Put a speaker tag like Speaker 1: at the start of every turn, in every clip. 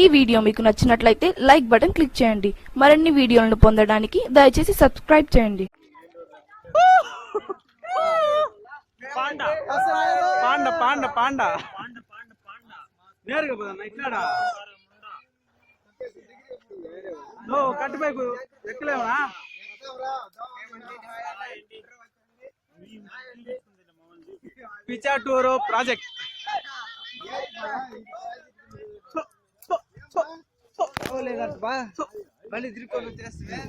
Speaker 1: ఈ వీడియో మీకు నచ్చినట్లయితే లైక్ బటన్ క్లిక్ చేయండి. మరిన్ని వీడియోలను పొందడానికి దయచేసి సబ్స్క్రైబ్ చేయండి.
Speaker 2: పాండా పాండా పాండా పాండా నేరుగా పోదన్నా ఇట్లాడా కట్టుపైకు ఎక్కలేమా పిచాటూరు ప్రాజెక్ట్ మళ్ళీ తిరుపతి వచ్చేస్తుంది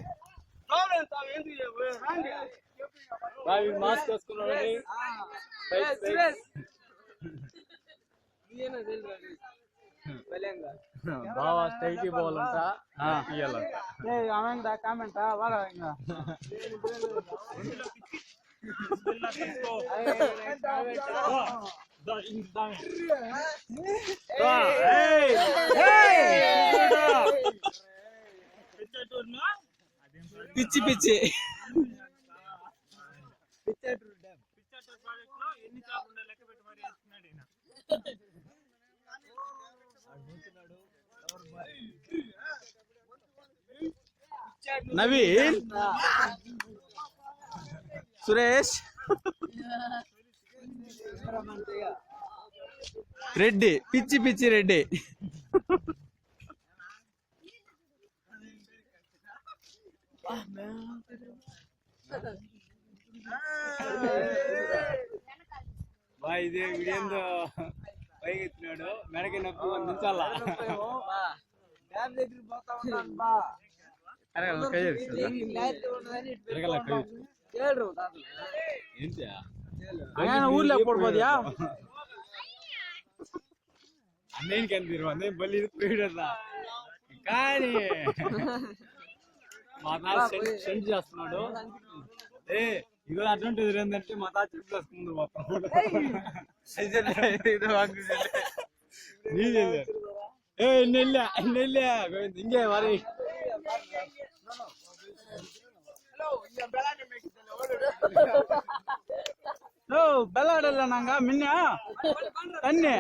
Speaker 2: మాస్క్ వేసుకున్నాడు బాగా స్టైకి పోవాలంట తీయాలంట కామెంట్ బాగా పిచ్చి పిచ్చి నవీన్ సురేష్ రెడ్డి పిచ్చి పిచ్చి రెడ్డి ఇదే వీడేందో పైకి ఎత్తినాడు మెడకి నొప్పి అందించాలా ఊర్లో ఎప్పుడు పోదియా అన్నేకి అందిరు అన్నే బలి పోయిడదా కానీ మా తాత సెండ్ చేస్తున్నాడు ఇదో అడ్వాంటేజ్ ఏంటంటే మా తాత చెట్లు వేసుకుంది మొత్తం ఇంకే మరి ಬೆಳಾಡಲ್ಲ ನಂಗ ಮಿನ್ನ ತನ್ನೆ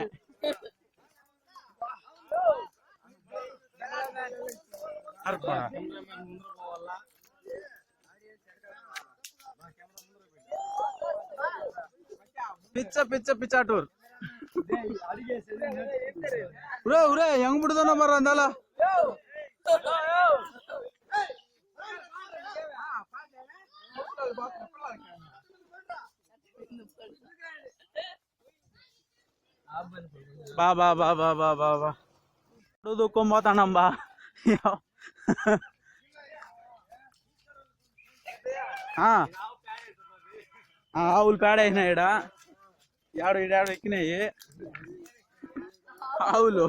Speaker 2: పిచ్చ పిచ్చ పిచ్చాటూర్ ಉರೇ ಉರೇ ಹೆಂಗ್ ಬಿಡ್ದನ ಬರ ಅಂದಲ್ಲ బా బా బా బా బా బా బా దుఃఖంపోతానమ్మా ఆవులు పేడ అయినా ఇడ ఏడు ఈడాడు ఎక్కినాయి ఆవులు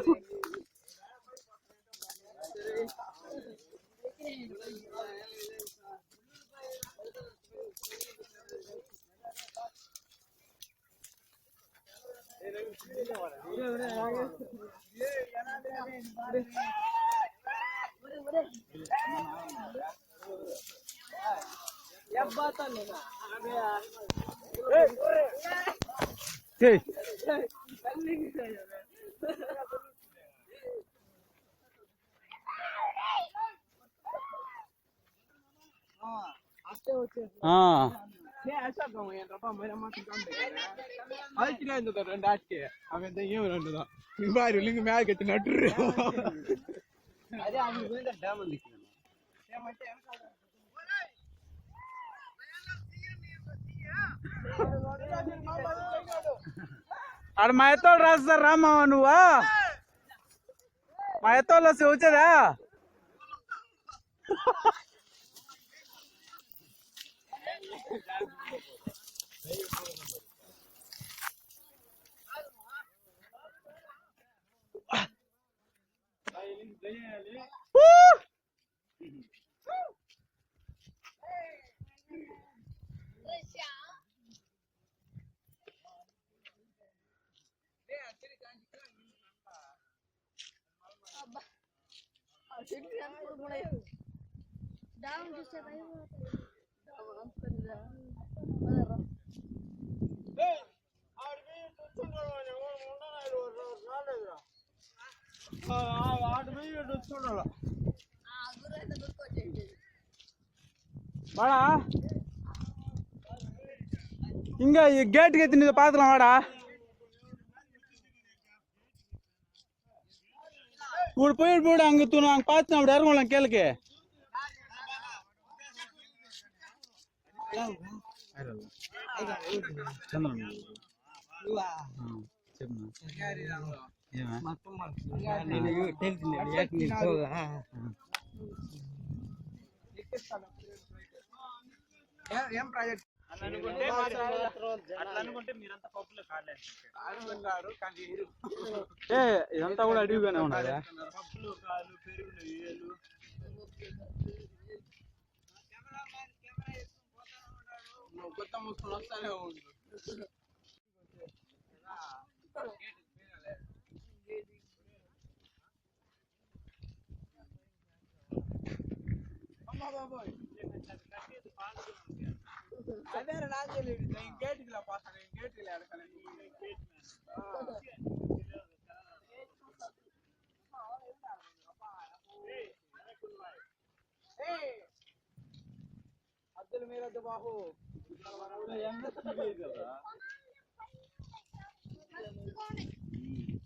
Speaker 2: రెండు ఆటికి అవంతా ఏమి రెండుదా భార్య లింగ మేడ కట్టినట్టు ఆడ మా ఎత్తోళ్ళు రాస్తారు రామా నువ్వా మా ఎత్తోళ్ళు వస్తే వచ్చేదా வாடா இங்க கேட்டுக்கு எத்தினது பாத்துலாம் வாடா இப்படி போயிட்டு போயிடு அங்க தூணும் அங்க பார்த்து அப்படி இறங்கலாம் கேளுக்கு చంద్రన్ ఏం ప్రాజెక్ట్ ఇదంతా కూడా అడివిగానే ఉన్నది పప్పులు కాలు పెరుగులు ఏలు కొత్త ముక్కలు వస్తానే ఉంది అదే నాకు తెలియదు నేను గేట్కి పోతాను నేను గేట్కి అడగలను అద్దెల మీద బాబు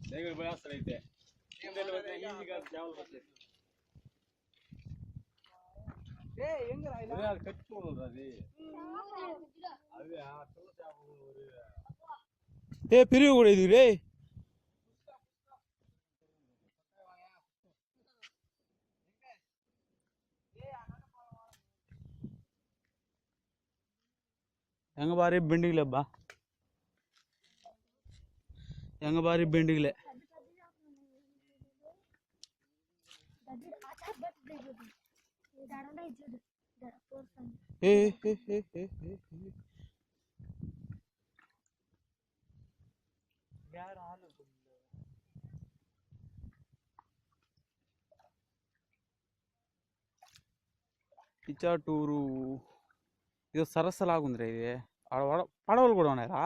Speaker 2: దగ్గర పోయేస్తాడు అయితే అది కట్టుకోదు అది ఏ పిరిగి కూడా ఇది రే எங்க பாரு பெண்டிகளப்பா எங்க பாரு பெண்டிகளே పిచ్చాటూరు ఇది సరస్సులాగుందిరా ఇది ఆడ పడవలు కూడా ఉన్నాయరా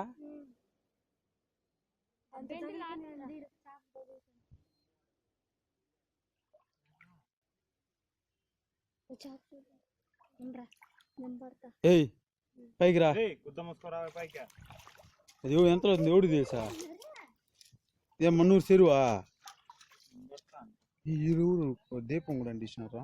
Speaker 2: ఏయ్ పైకి రా అది ఎంత ఎవడు తెలుసా ఇదే మన్నూరు చెరువా ఈ ఊరు దీపం కూడా అంటించినారా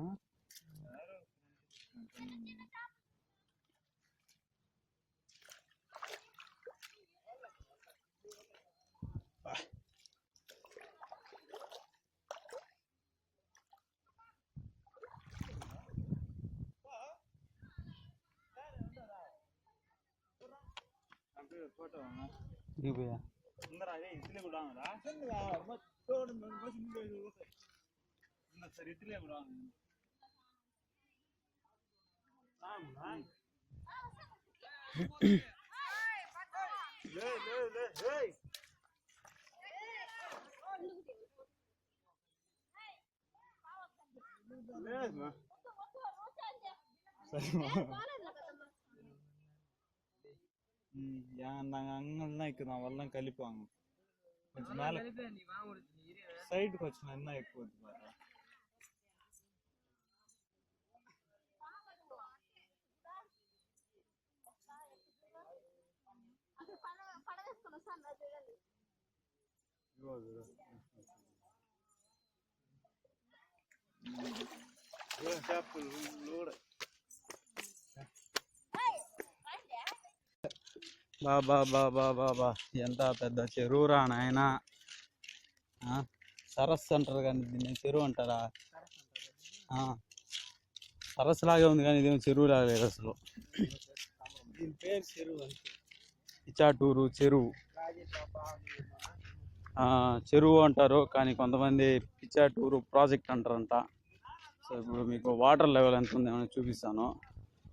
Speaker 2: அங்கெல்லாம் இருக்குது நான் வெள்ளம் கழிப்பாங்க கொஞ்சம் மேல சைடுக்கு வச்சு என்ன ఎక్కువ బాబా బాబా బాబా ఎంత పెద్ద చెరువురా నాయన సరస్సు అంటారు కానీ దీన్ని చెరువు అంటారా సరస్సు లాగే ఉంది కానీ ఇదేమో చెరువు లాగా లేదు అసలు దీని పేరు చెరువు పిచ్చాటూరు చెరువు చెరువు అంటారు కానీ కొంతమంది పిచ్చాటూరు ప్రాజెక్ట్ అంటారంట సో ఇప్పుడు మీకు వాటర్ లెవెల్ ఎంత ఉందేమో చూపిస్తాను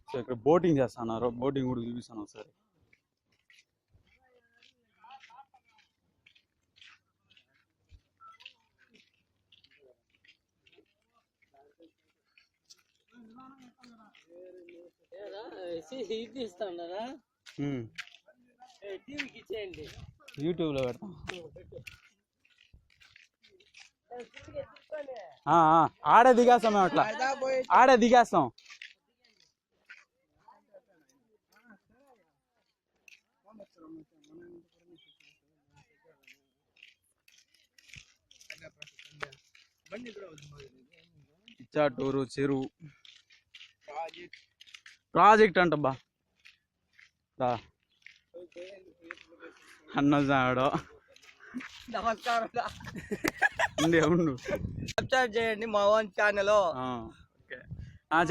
Speaker 2: సో ఇక్కడ బోటింగ్ చేస్తున్నారు బోటింగ్ కూడా చూపిస్తాను ఒకసారి యూట్యూబ్ లో పెడతాం ఆడే దిగేస్తాం మేము అట్లా, ఆడే దిగేస్తాం. పిచ్చాటూరు చెరువు ప్రాజెక్ట్ అంటబ్బా. అన్నదాడు
Speaker 3: నమస్కారం.
Speaker 2: ఉండు
Speaker 3: సబ్స్క్రైబ్ చేయండి మా ఓన్ ఛానల్.
Speaker 2: ఓకే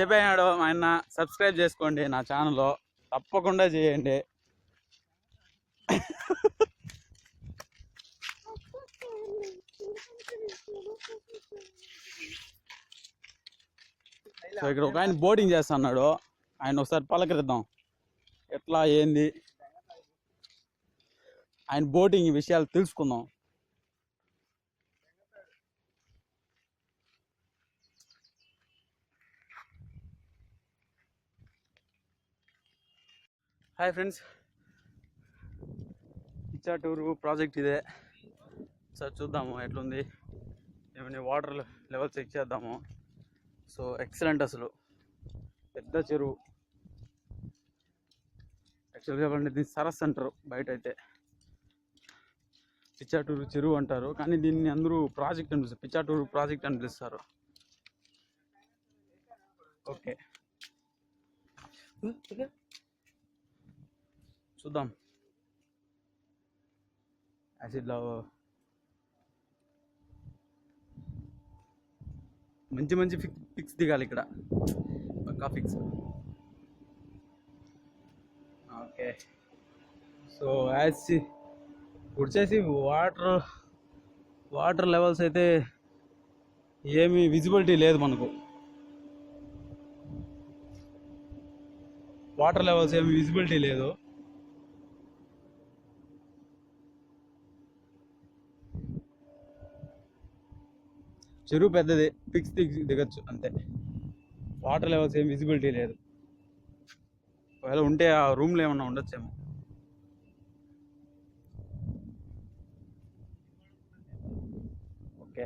Speaker 2: చెప్పాడు ఆయన, సబ్స్క్రైబ్ చేసుకోండి నా ఛానల్లో, తప్పకుండా చేయండి. సో ఇక్కడ ఒక ఆయన బోటింగ్ చేస్తున్నాడు, ఆయన ఒకసారి పలకరిద్దాం ఎట్లా ఏంది ఆయన బోటింగ్ విషయాలు తెలుసుకుందాం. హాయ్ ఫ్రెండ్స్, పిచ్చాటూరు ప్రాజెక్ట్ ఇదే. సార్ చూద్దాము ఎట్లుంది, ఏమైనా వాటర్ లెవెల్ చెక్ చేద్దాము. సో ఎక్సలెంట్, అసలు పెద్ద చెరువు. యాక్చువల్గా చెప్పాలంటే దీన్ని సరస్సు అంటారు బయట అయితే, పిచ్చాటూరు చెరువు అంటారు, కానీ దీన్ని అందరూ ప్రాజెక్ట్ అని పిలుస్తారు, పిచ్చాటూరు ప్రాజెక్ట్ అని పిలుస్తారు. ఓకే చూద్దాం. యాసిడ్లో మంచి మంచి పిక్స్ దిగాలి ఇక్కడ, పక్కా పిక్స్. ఓకే సో ఇప్పుడు వచ్చేసి వాటర్ లెవెల్స్ అయితే ఏమీ విజిబిలిటీ లేదు మనకు, వాటర్ లెవెల్స్ ఏమి విజిబిలిటీ లేదు. చెరువు పెద్దది, పిక్స్ దిగచ్చు అంతే, వాటర్ లెవెల్స్ ఏం విజిబిలిటీ లేదు. ఒకవేళ ఉంటే ఆ రూమ్లో ఏమన్నా ఉండొచ్చేమో. ఓకే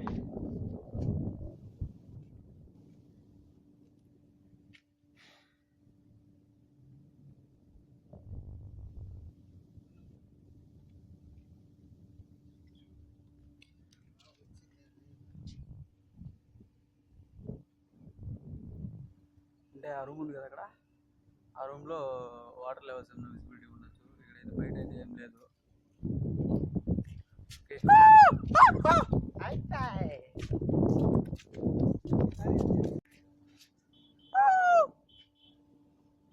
Speaker 2: అంటే ఆ రూమ్ ఉంది కదా అక్కడ, ఆ రూమ్లో వాటర్ లెవెల్స్ ఏమైనా విజిబిలిటీ ఉండొచ్చు. ఇక్కడైతే బయట అయితే ఏం లేదు.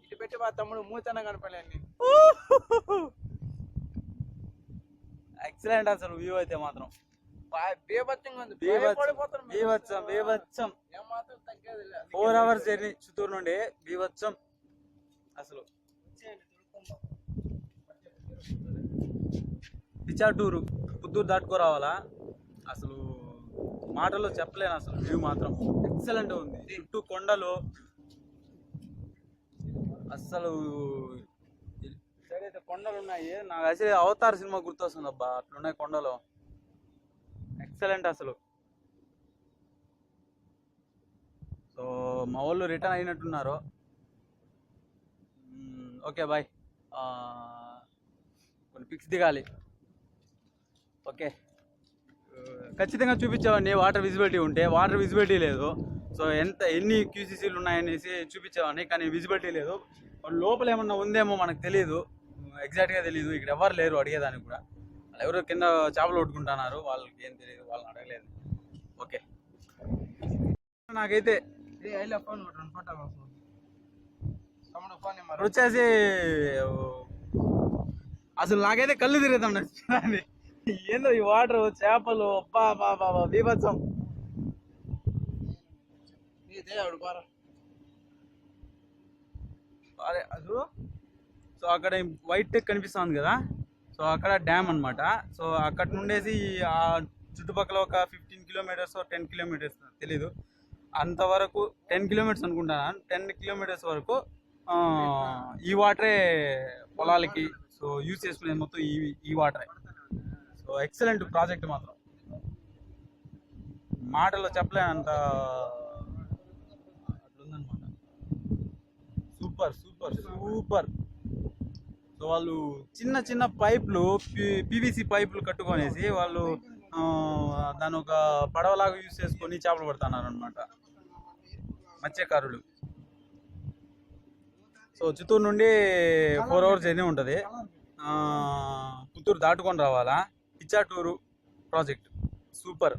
Speaker 3: ఇటు పెట్టి మా తమ్ముడు మూతన కనపడలేండి.
Speaker 2: ఎక్సలెంట్ అసలు వ్యూ అయితే మాత్రం
Speaker 3: బీభత్సంగా ఉంది.
Speaker 2: బీభత్సం.
Speaker 3: ఏమాత్రం తగ్గేది లేదు.
Speaker 2: 4 hours జర్నీ చిత్తూరు నుండి, బీభత్సం అసలు. పిచ్చాటూరు పుత్తూరు దాటుకో రావాలా, అసలు మాటల్లో చెప్పలేను. అసలు వ్యూ మాత్రం ఎక్సలెంట్ ఉంది, చుట్టూ కొండలు. అసలు అయితే కొండలు ఉన్నాయి, నాకు అసలు అవతార్ సినిమా గుర్తొస్తుంది అబ్బా, అట్లున్నాయి కొండలు. ఎక్సలెంట్ అసలు. సో మా వాళ్ళు రిటర్న్ అయినట్టున్నారు. ఓకే బాయ్, కొన్ని పిక్స్ దిగాలి. ఓకే ఖచ్చితంగా చూపించేవాడిని వాటర్ విజిబిలిటీ ఉంటే, వాటర్ విజిబిలిటీ లేదు. సో ఎన్ని క్యూసీసీలు ఉన్నాయనేసి చూపించేవాడిని, కానీ విజిబిలిటీ లేదు. లోపల ఏమన్నా ఉందేమో మనకు తెలియదు, ఎగ్జాక్ట్గా తెలియదు. ఇక్కడ ఎవరు లేరు అడిగేదానికి కూడా, వాళ్ళు ఎవరో కింద చేపలు కొట్టుకుంటున్నారు, వాళ్ళకి ఏం తెలియదు, వాళ్ళని అడగలేదు. ఓకే నాకైతే వచ్చేసి అసలు నాకైతే కళ్ళు తిరుగుతాం నచ్చింది. ఏందో ఈ వాటర్, చేపలు, అబ్బా బాబా బీభత్సం. అదే అసలు. సో అక్కడ వైట్ టెక్ కనిపిస్తుంది కదా, సో అక్కడ డ్యామ్ అనమాట. సో అక్కడ నుండేసి ఆ చుట్టుపక్కల ఒక 15 kilometers 10 kilometers తెలీదు, అంతవరకు 10 kilometers అనుకుంటాను, 10 kilometers వరకు ఈ వాటరే పొలాలకి సో యూజ్ చేసుకునేది మొత్తం ఈ వాటరే. సో ఎక్సలెంట్ ప్రాజెక్ట్ మాత్రం. మాటల్లో చెప్పలేనంత అట్లుందనమాట. Super super super. సో వాళ్ళు చిన్న చిన్న పైపులు పీవీసీ పైపులు కట్టుకొనేసి వాళ్ళు దాని ఒక పడవలాగా యూజ్ చేసుకొని చేపలు పడుతున్నారు అనమాట మత్స్యకారులు. సో చిత్తూరు నుండి 4 hours జర్నీ ఉంటుంది. పుత్తూరు దాటుకొని రావాలా. Pichatur project super.